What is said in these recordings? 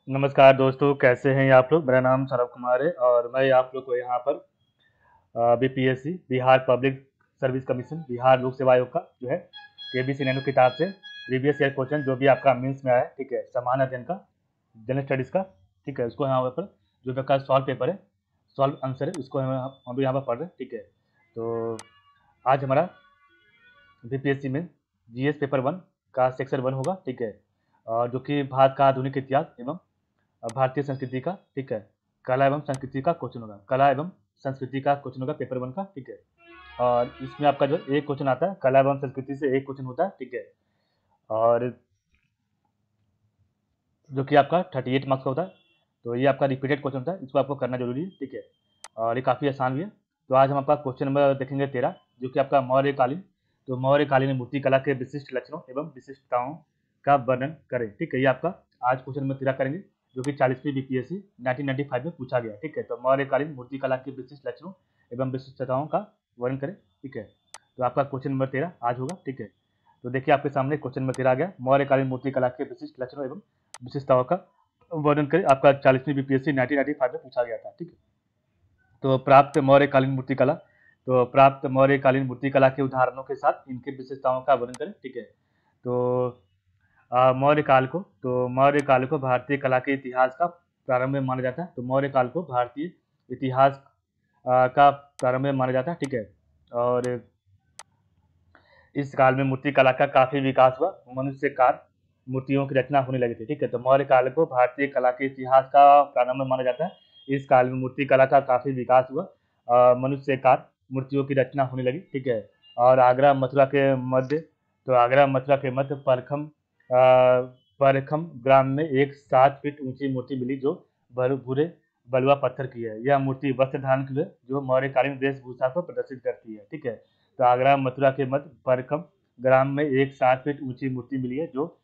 नमस्कार दोस्तों, कैसे हैं आप लोग। मेरा नाम सौरभ कुमार है और मैं आप लोग को यहाँ पर BPSC Bihar public service commission Bihar लोक सेवा आयोग का जो है केबीसी नैनो किताब से प्रीवियस ईयर क्वेश्चन जो भी आपका मीन्स में आया है, ठीक है, सामान्य अध्ययन का, जनरल स्टडीज का, ठीक है, उसको यहाँ पर जो आपका सॉल्व पेपर है, सॉल्व आंसर है, उसको हम भी यहाँ पर पढ़ रहे हैं, ठीक है। तो आज हमारा बीपीएससी में जीएस पेपर 1 का सेक्शन 1 होगा, ठीक है, और जो कि भारत का आधुनिक इतिहास एवं भारतीय संस्कृति का, ठीक है, कला एवं संस्कृति का क्वेश्चन होगा, कला एवं संस्कृति का क्वेश्चन होगा पेपर 1 का, ठीक है। और इसमें आपका जो एक क्वेश्चन आता है कला एवं संस्कृति से, एक क्वेश्चन होता है, ठीक है, और जो कि आपका 38 मार्क्स का होता है। तो ये आपका रिपीटेड क्वेश्चन होता है, इसको आपको करना जरूरी है, ठीक है, और ये काफ़ी आसान भी है। तो आज हम आपका क्वेश्चन नंबर देखेंगे 13, जो कि आपका मौर्यकालीन। तो मौर्यकालीन मूर्ति कला के विशिष्ट लक्षणों एवं विशिष्टताओं का वर्णन करें, ठीक है। ये आपका आज क्वेश्चन नंबर 13 करेंगे, जो कि 40वीं बीपीएससी 1995 में पूछा गया, ठीक है। तो मौर्यकालीन मूर्ति कला के विशिष्ट लक्षणों एवं विशिष्टताओं का वर्णन करें, ठीक है। तो आपका क्वेश्चन नंबर 13 आज होगा, ठीक है। तो देखिए आपके सामने क्वेश्चन नंबर 13 आ गया, मौर्यकालीन मूर्ति कला के विशिष्ट लक्षणों एवं विशेषताओं का वर्णन करें। आपका 40वीं बीपीएससी 1995 में पूछा गया था, ठीक है। तो प्राप्त मौर्यकालीन मूर्तिकला, तो प्राप्त मौर्यकालीन मूर्तिकला के उदाहरणों के साथ इनकी विशेषताओं का वर्णन करें, ठीक है। तो मौर्य काल को भारतीय कला के इतिहास का प्रारंभ माना जाता है। तो मौर्य काल को भारतीय इतिहास का प्रारंभ माना जाता है, ठीक है। और इस काल में मूर्ति कला का काफी विकास हुआ, मनुष्य काल मूर्तियों की रचना होने लगी थी, ठीक है। तो मौर्य काल को भारतीय कला के इतिहास का प्रारंभ माना जाता है। इस काल में मूर्ति कला का काफी विकास हुआ, मनुष्य काल मूर्तियों की रचना होने लगी, ठीक है। और आगरा मथुरा के मध्य, तो आगरा मथुरा के मध्य परखम ग्राम में एक 7 फीट ऊंची मूर्ति मिली, जो भूरे बलुआ पत्थर की है। यह मूर्ति वस्त्र धारण की है, जो मौर्यकालीन वेशभूषा को प्रदर्शित करती है, ठीक है। तो आगरा मथुरा के मध्य परखम ग्राम में एक 7 फीट ऊंची मूर्ति मिली है, जो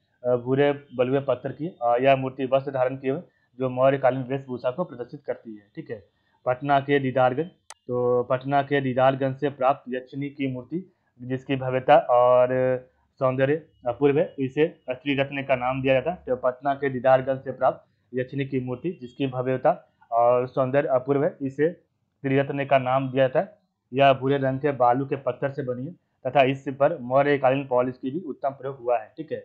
भूरे बलुए पत्थर की, यह मूर्ति वस्त्र धारण की है, जो मौर्यकालीन वेशभूषा को प्रदर्शित करती है, ठीक है। पटना के दीदारगंज, तो पटना के दीदारगंज से प्राप्त यक्षिणी की मूर्ति, जिसकी भव्यता और सौंदर्य अपूर्व है, इसे स्त्री रत्न का नाम दिया जाता है। तो पटना के दीदारगंज से प्राप्त यक्षिणी की मूर्ति, जिसकी भव्यता और सौंदर्य अपूर्व है, इसे स्त्री रत्न का नाम दिया जाता है। यह भूरे रंग के बालू के पत्थर से बनी है तथा इस पर मौर्यकालीन पॉलिश की भी उत्तम प्रयोग हुआ है, ठीक है।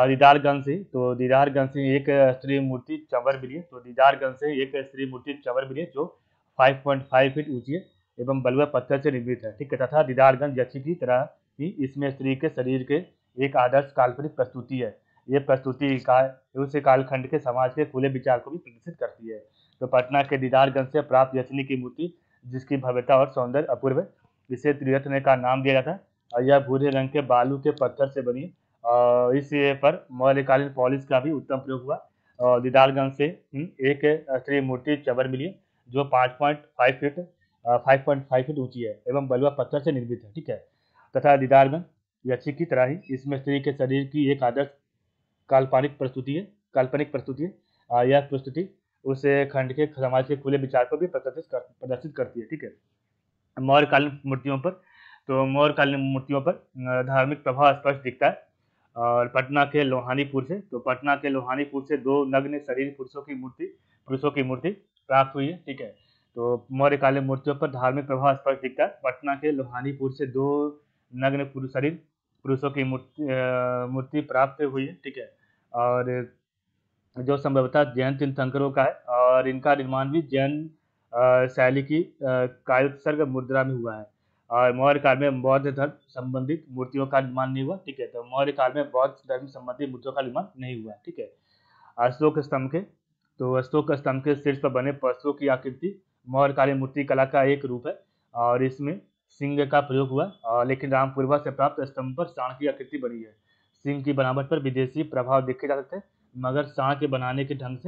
दीदारगंज से, तो दीदारगंज से एक स्त्री मूर्ति चंवर मिली है। तो दीदारगंज से एक स्त्री मूर्ति चंवर मिली है, जो 5.5 फीट ऊंची है एवं बलुआ पत्थर से निर्मित है, ठीक है। तथा दीदारगंज यक्षी की तरह ही इसमें स्त्री के शरीर के एक आदर्श काल्पनिक प्रस्तुति है। ये प्रस्तुति उस कालखंड के समाज के खुले विचार को भी प्रदर्शित करती है। तो पटना के दीदारगंज से प्राप्त यक्षिणी की मूर्ति, जिसकी भव्यता और सौंदर्य अपूर्व है, इसे त्रिरत्न का नाम दिया जाता है, और यह भूरे रंग के बालू के पत्थर से बनी है। इस पर मौर्यकालीन पॉलिश का भी उत्तम प्रयोग हुआ। और दीदारगंज से एक स्त्री मूर्ति चबर मिली है, जो 5.5 फीट ऊंची है एवं बलुआ पत्थर से निर्मित है, ठीक है। तथा दीदारगंज यक्षी की तरह ही इसमें स्त्री के शरीर की एक आदर्श काल्पनिक प्रस्तुति है। यह प्रस्तुति उस खंड के समाज के खुले विचार को भी प्रदर्शित करती है, ठीक है। मौर्यकालीन मूर्तियों पर, तो मौर्यकालीन मूर्तियों पर धार्मिक प्रभाव स्पष्ट दिखता है। और पटना के लोहानीपुर से, तो पटना के लोहानीपुर से 2 नग्न शरीर पुरुषों की मूर्ति प्राप्त हुई है, ठीक है। तो मौर्यकालीन मूर्तियों पर धार्मिक प्रभाव स्पष्ट दिखता है। पटना के लोहानीपुर से 2 नग्न पुरुषों की मूर्ति प्राप्त हुई है, ठीक है। और जो संभवतः जैन तीर्थंकरों का है, और इनका निर्माण भी जैन शैली की कायोत्सर्ग मुद्रा में हुआ है। और मौर्य काल में बौद्ध धर्म संबंधित मूर्तियों का निर्माण नहीं हुआ, ठीक है। तो मौर्य काल में बौद्ध धर्म संबंधित मूर्तियों का निर्माण नहीं हुआ, ठीक है। अशोक स्तंभ के, तो अशोक स्तंभ के शीर्ष पर बने पशुओं की आकृति मौर्यकालीन मूर्ति कला का एक रूप है, और इसमें सिंह का प्रयोग हुआ, लेकिन रामपुरवा से प्राप्त स्तंभ पर सांड की आकृति बनी है। सिंह की बनावट पर विदेशी प्रभाव देखे जा सकते हैं, मगर सांड के बनाने ढंग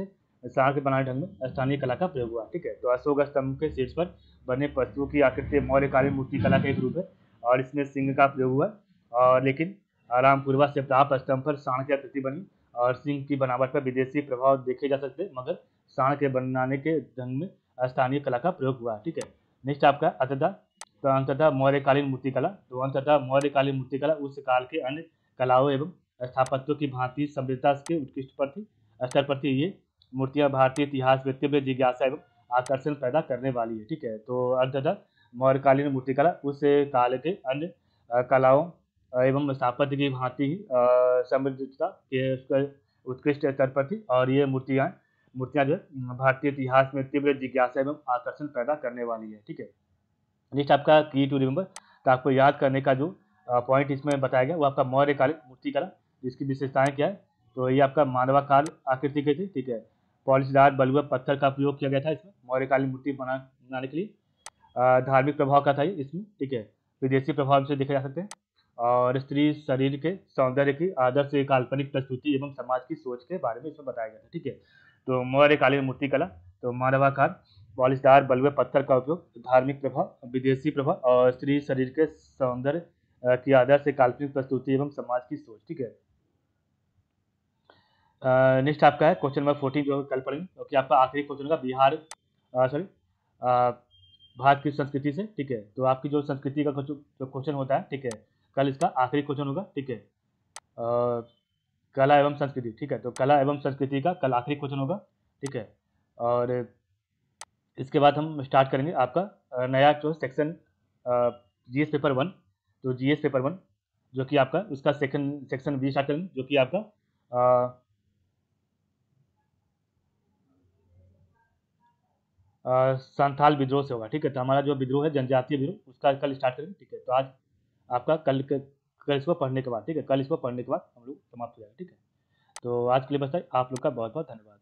में स्थानीय कला का प्रयोग हुआ, ठीक है। तो अशोक स्तंभ के शीर्ष पर बने पशुओं की आकृति मौर्यकालीन मूर्ति कला का एक रूप है, और इसमें सिंह का प्रयोग हुआ, और लेकिन रामपुरवा से प्राप्त स्तंभ पर सांड की आकृति बनी, और सिंह की बनावट पर विदेशी प्रभाव देखे जा सकते हैं, मगर सांड के बनाने के ढंग में स्थानीय कला का प्रयोग हुआ, ठीक है। नेक्स्ट आपका अंततः, तो अंततः मौर्यकालीन मूर्तिकला, तो अंततः मौर्यकालीन मूर्तिकला उस काल के अन्य कलाओं एवं स्थापत्यों की भांति सभ्यता के उत्कृष्ट स्तर पर थी। ये मूर्तियां भारतीय इतिहास में तीव्र जिज्ञासा एवं आकर्षण पैदा करने वाली है। ठीक है, तो अंततः मौर्यकालीन मूर्तिकला उस काल के अन्य कलाओं एवं स्थापत्य की भांति ही समृद्धता के उसका उत्कृष्ट स्तर पर थी, और ये मूर्तियां जो है भारतीय इतिहास में तीव्र जिज्ञासा एवं आकर्षण पैदा करने वाली है। ठीक है, नेक्स्ट आपका की टू रिमेंबर, तो आपको याद करने का जो पॉइंट इसमें बताया गया वो आपका मौर्यकालीन मूर्तिकला, जिसकी विशेषताएं क्या है, तो ये आपका मानवाकार आकृति की थी। ठीक है, पॉलिशदार बलुआ पत्थर का प्रयोग किया गया था इसमें मौर्यकालीन मूर्ति बनाने के लिए। धार्मिक प्रभाव का था ये इसमें। ठीक है, विदेशी प्रभाव से देखे जा सकते हैं, और स्त्री शरीर के सौंदर्य की आदर्श काल्पनिक प्रस्तुति एवं समाज की सोच के बारे में इसमें बताया गया था। ठीक है, तो मौर्यकालीन मूर्तिकला, तो मानवाकार, पॉलिशदार बलुए पत्थर का उपयोग, धार्मिक प्रभाव, विदेशी प्रभाव और स्त्री शरीर के सौंदर्य की आदर्श काल्पनिक प्रस्तुति एवं समाज की सोच। ठीक है, नेक्स्ट आपका है क्वेश्चन नंबर 14 जो कल पढ़ेंगे, क्योंकि आपका आखिरी क्वेश्चन होगा बिहार सॉरी भारत की संस्कृति से। ठीक है, तो आपकी जो संस्कृति का जो क्वेश्चन होता है, ठीक है, कल इसका आखिरी क्वेश्चन होगा। ठीक है, कला एवं संस्कृति। ठीक है, तो कला एवं संस्कृति का कल आखिरी क्वेश्चन होगा। ठीक है, और इसके बाद हम स्टार्ट करेंगे आपका नया जो सेक्शन जीएस पेपर 1, तो जीएस पेपर 1 जो कि आपका उसका सेक्शन बी स्टार्ट करेंगे, जो कि आपका संथाल विद्रोह से होगा। ठीक है, तो हमारा जो विद्रोह है जनजातीय विद्रोह, उसका कल स्टार्ट करेंगे। ठीक है, तो आज आपका कल इसको पढ़ने के बाद, ठीक है, कल इसको पढ़ने के बाद हम लोग समाप्त हो जाएगा। ठीक है, तो आज के लिए बस आप लोग का बहुत बहुत धन्यवाद।